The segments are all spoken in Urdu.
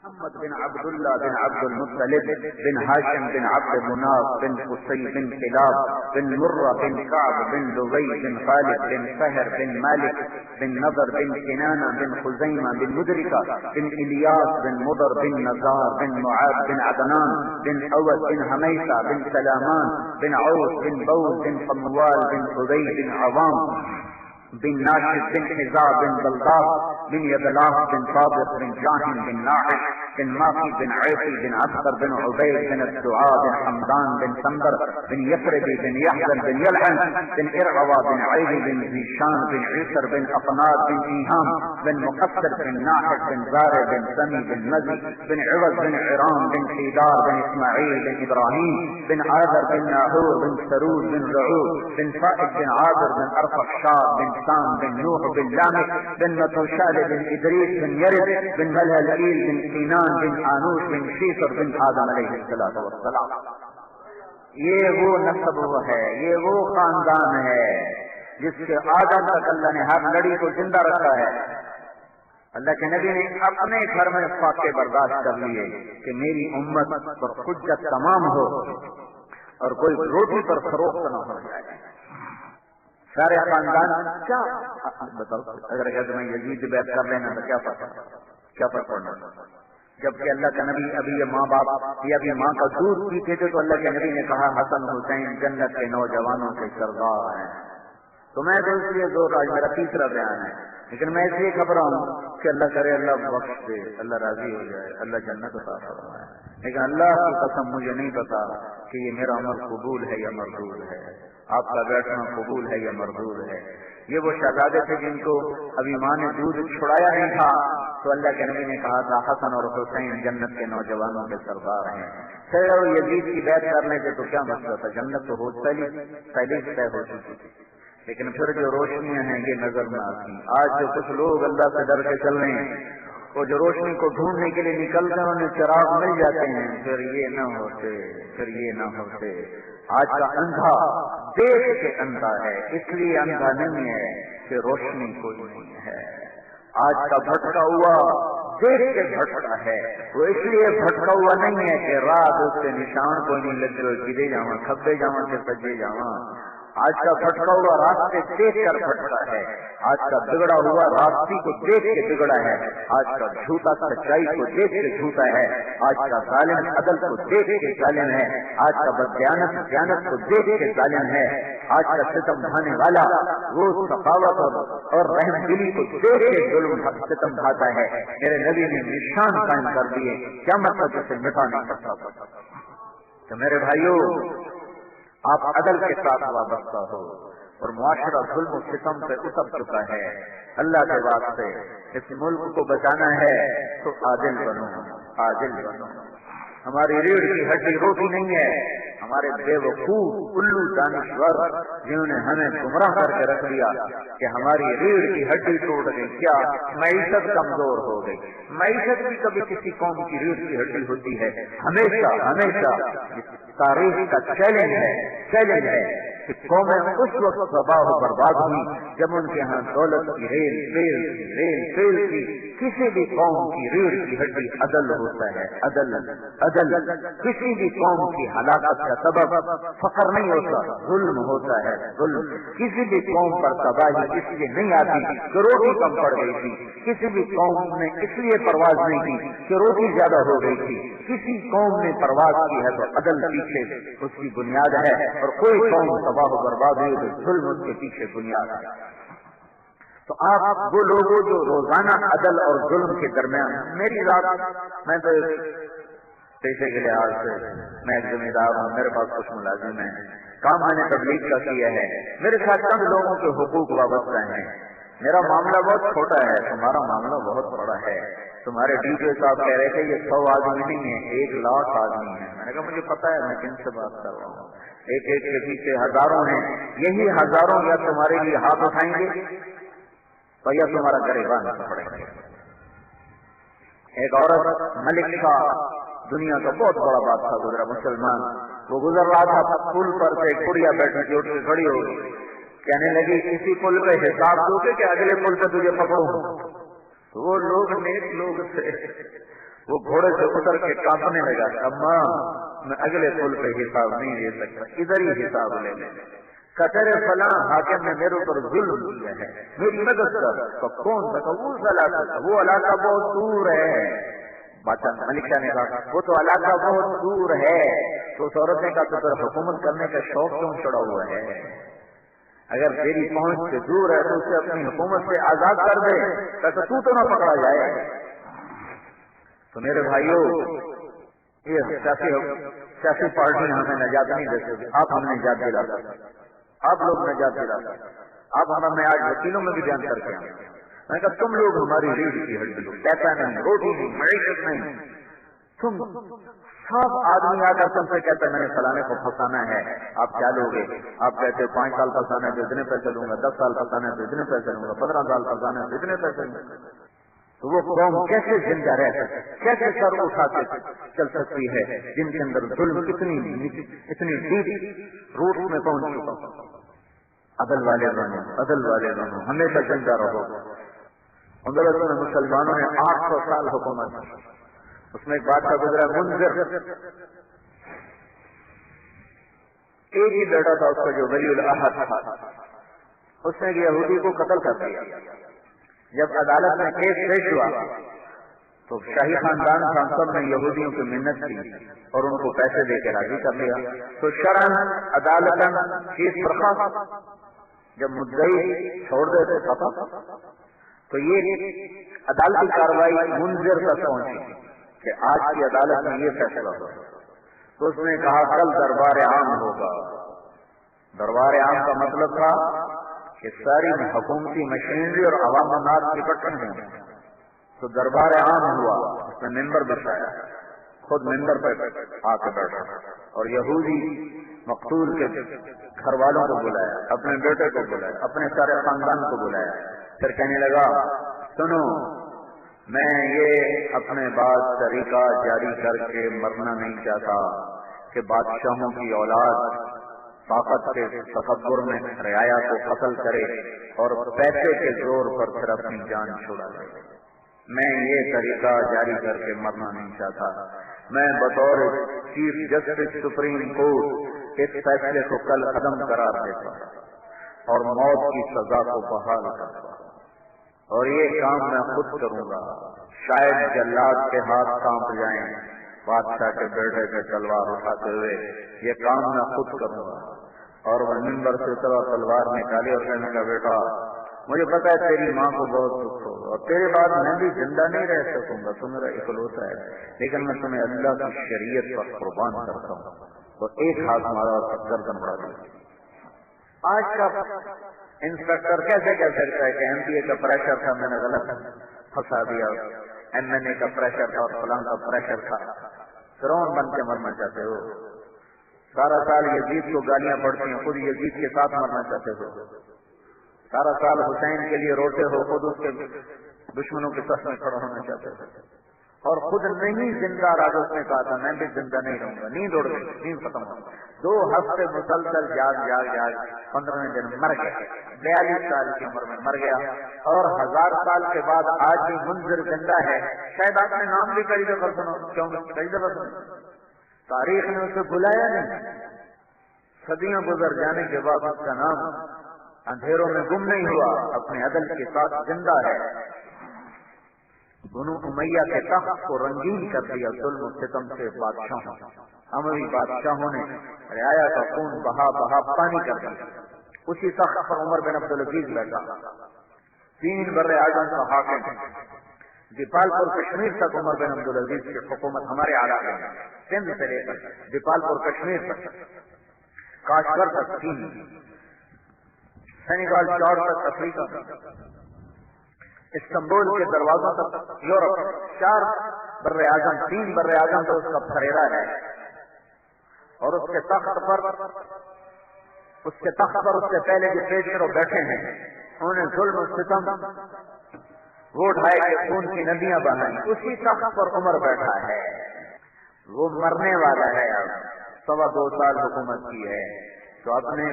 محمد بن عبد الله بن عبد المطلب بن هاشم بن عبد مناف بن قصي بن كلاب بن مرة بن كعب بن لبي بن خالد بن فهر بن مالك بن نضر بن كنانة بن خزيمة بن مدركة بن إلياس بن مضر بن نزار بن معاذ بن عدنان بن أود بن هميسة بن سلامان بن عوف بن بوز بن صموال بن أبي بن عظام بن ناشد بن حزاء بن بلداس بن يدلاس بن صابر بن جاهن بن ناحش بن ماقي بن عيسي بن عبقر بن عبيد بن الدعاء بن حمدان بن سمبر بن يفربي بن يحزن بن يلعن بن إرعوى بن عيدي بن زيشان بن عيسر بن أقناد بن إيهام بن مقصر بن ناحش بن زارع بن سمي بن مزي بن عوض بن عرام بن حيدار بن إسماعيل بن إبراهيم بن عاذر بن ناهور بن سرود بن رعود بن فائد بن عابر بن أرفخشار بن سام بن نوح بن لامك بن متوشال بن إدريس بن يرد بن ملهلئيل بن سينان بن آنوش بن شیفر بن آدم علیہ السلام. یہ وہ نسب ہے، یہ وہ خاندان ہے جس کے آدم تک اللہ نے ہر لڑی کو زندہ رکھا ہے. اللہ کے نبی نے اپنے گھر میں فاقے برداشت کر لیے کہ میری امت پر حجت تمام ہو اور کوئی روٹی پر فروخت نہ ہو جائے. سارے خاندان کیا بتاؤ، اگر میں یزید بیعت کر لینا تو کیا فرق پڑنا؟ جبکہ اللہ کا نبی ابھی یہ ماں باپ یا ابھی ماں کا دودھ پیتے تھے تو اللہ کے نبی نے کہا حسن حسین جنت کے نوجوانوں کے سردار ہیں. تو میں تو اس لیے دو آج میرا تیسرا بیان ہے، لیکن میں اس لیے گھبرا ہوں کہ اللہ کرے اللہ بخش دے، اللہ راضی ہو جائے، اللہ جنت عطا فرمائے. لیکن اللہ کی قسم مجھے نہیں پتا کہ یہ میرا عمل قبول ہے یا مردود ہے، آپ کا بیٹھنا قبول ہے یا مردود ہے. یہ وہ شہزادے تھے جن کو ابھی ماں نے دودھ چھڑایا نہیں تھا تو اللہ کے نبی نے کہا تھا حسن اور حسین جنت کے نوجوانوں کے سردار ہیں. چلو یزید کی بیعت کرنے سے تو کیا مسئلہ تھا، جنت تو پہلے طے ہو چکی تھی. لیکن پھر جو روشنیاں ہیں یہ نظر نہ آتی. آج جو کچھ لوگ اللہ سے ڈر کے چل رہے ہیں، وہ جو روشنی کو ڈھونڈنے کے لیے نکلتے ہیں انہیں چراغ مل جاتے ہیں، پھر یہ نہ ہوتے. آج کا اندھا دیکھ کے اندھا ہے، اس لیے اندھا نہیں ہے کہ روشنی کوئی نہیں ہے. آج کا بھٹکا ہوا دیکھ کے بھٹکا ہے، وہ اس لیے بھٹکا ہوا نہیں ہے کہ رات اس کے نشان کوئی نہیں لگے گرے جاواں کھبے جاواں سے سجے جاواں. آج کا بھٹکا ہوا راستے دیکھ کر بھٹکا ہے، آج کا بگڑا ہوا راستے کو دیکھ کے بگڑا ہے، آج کا جھوٹا سچائی کو دیکھ کے جھوٹا ہے، آج کا ظالم عدل کو دیکھ کے ظالم ہے، آج کا بددیانت دیانت کو دیکھ کے ظالم ہے، آج کا ستم ڈھانے والا وہ سخاوت اور رحم دلی کو دیکھ کے ظلم ستم ڈھاتا ہے. میرے نبی نے نشان قائم کر دیے، کیا مطلب اسے مٹا نہیں سکتا. تو میرے بھائیوں، آپ عدل کے ساتھ وابستہ ہو اور معاشرہ ظلم و ستم سے اتر چکا ہے. اللہ کے واسطے اس ملک کو بچانا ہے تو عادل بنو. ہماری ریڑھ کی ہڈی روٹی نہیں ہے. ہمارے بے وقوف الو دانشور جنہوں نے ہمیں گمراہ کر کے رکھ دیا کہ ہماری ریڑھ کی ہڈی ٹوٹ گئی. کیا معیشت کمزور ہو گئی؟ معیشت بھی کبھی کسی قوم کی ریڑھ کی ہڈی ہوتی ہے. ہمیشہ تاریخ کا چیلنج ہے کہ قومیں اس وقت تباہ و برباد ہوئی جب ان کے ہاں دولت کی ریل کی کسی بھی قوم کی ریڑھ کی ہڈی عدل ہوتا ہے. عدل کسی بھی قوم کی ہلاکت کا سبب فقر نہیں ہوتا، ظلم ہوتا ہے. ظلم کسی بھی قوم پر تباہی اس لیے نہیں آتی کہ روٹی کم پڑ گئی تھی، کسی بھی قوم نے اس لیے پرواز نہیں کی کہ روٹی زیادہ ہو گئی تھی. کسی قوم نے پرواز کی ہے تو عدل پیچھے اس کی بنیاد ہے، اور کوئی قوم تباہ و برباد ہوئی تو ظلم اس کے پیچھے بنیاد ہے. تو آپ وہ لوگوں جو روزانہ عدل اور ظلم کے درمیان، میری رات میں تو پیسے کے لحاظ سے میں ایک ذمہ دار ہوں، میرے پاس کچھ ملازم ہیں، کام میں نے تبلیغ کا کیا ہے، میرے ساتھ چند لوگوں کے حقوق وابستہ ہیں. میرا معاملہ بہت چھوٹا ہے، تمہارا معاملہ بہت بڑا ہے. تمہارے ڈی جی صاحب کہہ رہے تھے یہ 100 آدمی نہیں ہے، 1,00,000 آدمی ہے. میں نے کہا مجھے پتا ہے میں کن سے بات کر رہا ہوں. ایک کے پیچھے ہزاروں ہیں، یہی ہزاروں یا تمہارے لیے ہاتھ اٹھائیں گے تو یا تمہارا گریبان پڑیں گے. ایک عورت ملک شاہ، دنیا کا بہت بڑا بادشاہ گزرا مسلمان، وہ گزر رہا تھا پل پر سے، ایک بڑھیا بیٹھی تھی، اٹھ کے کھڑی ہو گئی، کہنے لگی اسی پل پہ حساب دو گے کہ اگلے پل پہ تجھے پکڑوں. تو وہ لوگ نیک لوگ تھے، وہ گھوڑے سے اتر کے کانپنے لگا، اماں میں اگلے پل پہ حساب نہیں دے سکتا، ادھر ہی حساب لے لیں۔ کتر فلاں حاکم نے میرے اوپر ظلم کیا ہے، میری مدد کر۔ تو کون تھا؟ وہ علاقہ تھا، وہ علاقہ بہت دور ہے۔ بادشاہ ملکہ نے کہا وہ تو علاقہ بہت دور ہے، تو اس عورت نے کہا تو پھر حکومت کرنے کا شوق کیوں چڑھا ہوا ہے؟ اگر تیری پہنچ سے دور ہے تو اسے اپنی حکومت سے آزاد کر دے، تاکہ تو نہ پکڑا جائے۔ تو میرے بھائیوں، یہ سیاسی پارٹی ہمیں نجات نہیں دے سکتی، آپ ہمیں نجات دلا سکتے، آپ لوگ نجات دلا سکتے۔ آپ ہمیں آج وکیلوں میں بھی بیان کر کے آئے، میں کہا تم لوگ ہماری ریڑھ کی ہڈی ہو، پیسہ نہیں، روٹی نہیں، معیشت نہیں، تم سب آدمی آ کر تم سے کہتے ہیں میں نے فلانے کو پھنسانا ہے، آپ کیا لوگے؟ آپ کہتے 5 سال پھنسانا ہے تو اتنے پیسے لوں گا، 10 سال پھنسانا ہے تو اتنے پیسے لوں گا، 15 سال پھنسانا ہے تو اتنے پیسے لوں گا۔ تو وہ قوم کیسے زندہ رہ سکتی، کیسے سر اٹھا کے چل سکتی ہے جن کے اندر ظلم اتنی ڈیپ روٹ میں پہنچ چکا؟ عدل والے بنو، عدل والے بنو، ہمیشہ زندہ رہو۔ اندر میں مسلمانوں نے 800 سال حکومت کی، اس میں ایک بادشاہ گزرا منذر، ایک ہی بیٹا تھا اس کا جو ولی العہد تھا، اس نے یہودی کو قتل کر دیا۔ جب عدالت میں کیس پیش ہوا تو شاہی خاندان تھا، سب نے یہودیوں کی منت کی اور ان کو پیسے دے کے راضی کر لیا۔ تو شرعاً عدالتاً کیس برخاست، جب مدعی چھوڑ دیتے پتا تو یہ عدالتی کارروائی منذر تک پہنچی کہ آج کی عدالت میں یہ فیصلہ ہو۔ تو اس نے کہا کل دربار عام ہوگا۔ دربار عام کا مطلب تھا کہ ساری حکومتی مشینری اور عوام الناس اکٹھے ہیں۔ تو دربار عام ہوا، اس نے ممبر بچھایا، خود ممبر پہ آ کے بیٹھا اور یہودی مقتول کے گھر والوں کو بلایا، اپنے بیٹے کو بلایا، اپنے سارے خاندان کو بلایا، پھر کہنے لگا سنو، میں یہ اپنے بعض طریقہ جاری کر کے مرنا نہیں چاہتا کہ بادشاہوں کی اولاد طاقت کے تکبر میں رعایا کو قتل کرے اور پیسے کے زور پر پھر اپنی جان چھڑا لے۔ میں یہ طریقہ جاری کر کے مرنا نہیں چاہتا۔ میں بطور چیف جسٹس سپریم کورٹ اس فیصلے کو کل ختم قرار دیتا اور موت کی سزا کو بحال کرتا، اور یہ کام میں خود کروں گا۔ شاید جلاد کے ہاتھ کانپ جائیں بادشاہ کے بیٹے پہ تلوار اٹھاتے ہوئے، یہ کام میں خود کروں گا۔ اور وہ منبر سے اترا، تلوار نکالی اور کہنے کا بیٹا مجھے پتا ہے تیری ماں کو بہت دکھ ہوگا اور تیرے بعد میں بھی زندہ نہیں رہ سکوں گا، تو میرا اکلوتا ہے، لیکن میں تمہیں اللہ کی شریعت پر قربان کرتا ہوں۔ تو ایک ہاتھ مارا اور گردن اڑا دیا۔ آج کا انسپیکٹر کیسے کہہ سکتا ہے کہ ایم پی اے کا پریشر تھا، میں نے غلط پھنسا دیا، ایم این اے کا پریشر تھا اور فلاں کا پریشر تھا؟ فرعون بن کے مرنا چاہتے ہو؟ سارا سال یزید کو گالیاں پڑتی ہیں، خود یزید کے ساتھ مرنا چاہتے ہو؟ سارا سال حسین کے لیے روتے ہو، خود اس کے دشمنوں کے صف میں کھڑا ہونا چاہتے ہو، اور خود نہیں زندہ رہا۔ اس نے کہا تھا میں بھی زندہ نہیں رہوں گا، نیند اڑ گئی، نیند ختم ہو گئی، 2 ہفتے مسلسل جاگ 15ویں دن مر گیا، 42 سال کی عمر میں مر گیا، اور 1000 سال کے بعد آج بھی منظر زندہ ہے۔ شاید آپ نے نام بھی کئی دفعہ سنا، کیوں کئی دفعہ سنا، تاریخ نے اسے بلایا نہیں، صدیوں گزر جانے کے بعد اس کا نام اندھیروں میں گم نہیں ہوا، اپنے عدل کے ساتھ زندہ ہے۔ بنو امیہ کے تخت کو رنگین کر دیا ظلم و ستم سے بادشاہوں، اموی بادشاہوں نے رعایا کا خون بہا بہا پانی کر دیا۔ اسی تخت پر عمر بن عبدالعزیز بیٹھا، 3 بر اعظم کا حاکم، دیپال پور کشمیر تک عمر بن عبدالعزیز کی حکومت ہمارے علاقے میں، سندھ سے لے کر دیپال پور کشمیر تک، کاشغر تک، چین، سینیگال چوڑ تک، افریقہ تک، استنبول کے دروازوں تک، یورپ، 4 بر اعظم، 3 بر اعظم تو اس کا پھریرا ہے، اور اس کے تخت پر اس کے پہلے جو پیشرو بیٹھے ہیں انہوں نے ظلم و ستم وہ اٹھائے کہ خون کی ندیاں بہائیں، اسی تخت پر عمر بیٹھا ہے، وہ مرنے والا ہے، اب 2.25 سال حکومت کی ہے، تو اپنے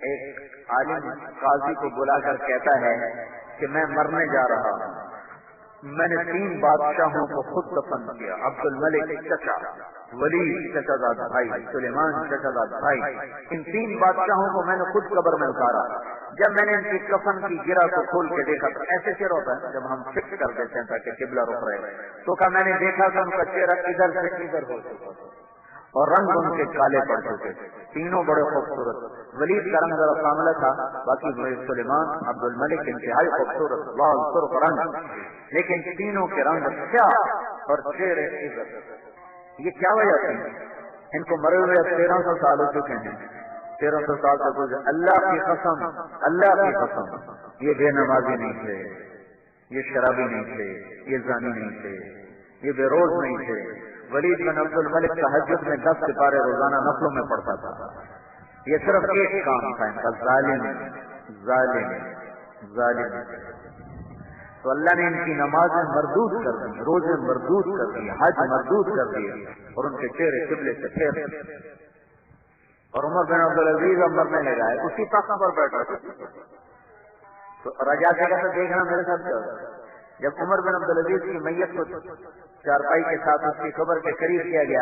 ایک عالم قاضی کو بلا کر کہتا ہے کہ میں مرنے جا رہا ہوں، میں نے 3 بادشاہوں کو خود دفن کیا، عبد الملک چچا، ولید چچا زاد بھائی، سلیمان چچا زاد بھائی، ان 3 بادشاہوں کو میں نے خود قبر میں اتارا۔ جب میں نے ان کی کفن کی گرہ کو کھول کے دیکھا تو ایسے چہرہ ہوتا ہے جب ہم فکس کر دیتے ہیں تاکہ قبلہ رخ رہے، تو کہا میں نے دیکھا کہ ان کا چہرہ ادھر سے ادھر ہو چکا اور رنگ ان کے کالے پڑ چکے، تینوں بڑے خوبصورت۔ ولید کا رنگ ذرا سامنے تھا، باقی سلیمان، عبد الملک انتہائی خوبصورت، لال سرخ رنگ، لیکن تینوں کے رنگ سیاہ اور چہرے ادھر۔ یہ کیا وجہ تھی؟ ان کو مرے ہوئے 1300 سال ہو چکے ہیں، 1300 سال سے گزرے۔ اللہ کی قسم، اللہ کی قسم، یہ بے نمازی نہیں تھے، یہ شرابی نہیں تھے، یہ زانی نہیں تھے، یہ بے روز نہیں تھے۔ ولید بن عبد الملک تہجد میں 10 سپارے روزانہ نفلوں میں پڑھتا تھا۔ یہ صرف ایک کام تھا ان کا، ظالم ظالم ظالم۔ تو اللہ نے ان کی نمازیں مردود کر دی، روزے مردود کر دی، حج مردود کر دی، اور ان کے چہرے قبلے سے پھیر۔ اور عمر بن عبدالعزیز اب مرنے لگا ہے، اسی تخت پر بیٹھا تو رجا جگہ سے دیکھنا میرے ساتھ کیا ہوتا ہے۔ جب عمر بن عبدالعزیز کی میت کو چارپائی کے ساتھ اس کی قبر کے قریب کیا گیا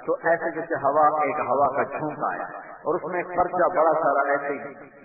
تو ایسے جیسے ایک ہوا کا جھونکا آیا اور اس میں ایک پرچہ بڑا سارا ایسے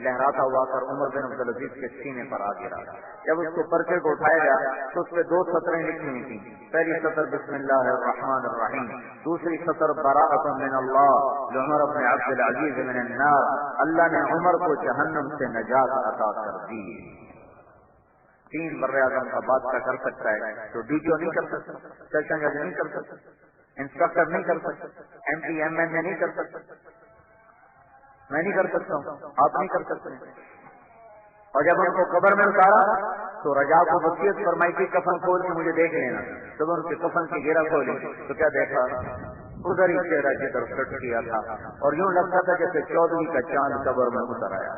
لہراتا ہوا کر عمر بن عبدالعزیز کے سینے پر آ گرا۔ جب اس کو پرچے کو اٹھایا گیا تو اس پہ 2 سطریں لکھی ہوئی تھیں، پہلی سطر بسم اللہ الرحمن الرحیم، دوسری سطر براءۃ من اللہ لعمر بن عبد العزیز من النار، اللہ نے عمر کو جہنم سے نجات عطا کر دی۔ 3 براعظم کا بادشاہ کر سکتا ہے تو ڈی نہیں کر سکتا، سیشن جج نہیں کر سکتا، انسپیکٹر نہیں کر سکتا، ایم پی ایم این اے نہیں کر سکتا، میں نہیں کر سکتا ہوں، آپ نہیں کر سکتے۔ اور جب ان کو قبر میں اتارا تو رجا کو وصیت فرمائی تھی کفن کھول کے مجھے دیکھ لینا۔ جب ان کے کفن کی گھیرا کھولی تو کیا دیکھا؟ ادھر ہی چہرہ کی طرف کٹ کیا تھا اور یوں لگتا تھا جیسے 14ویں کا چاند قبر میں اتر آیا۔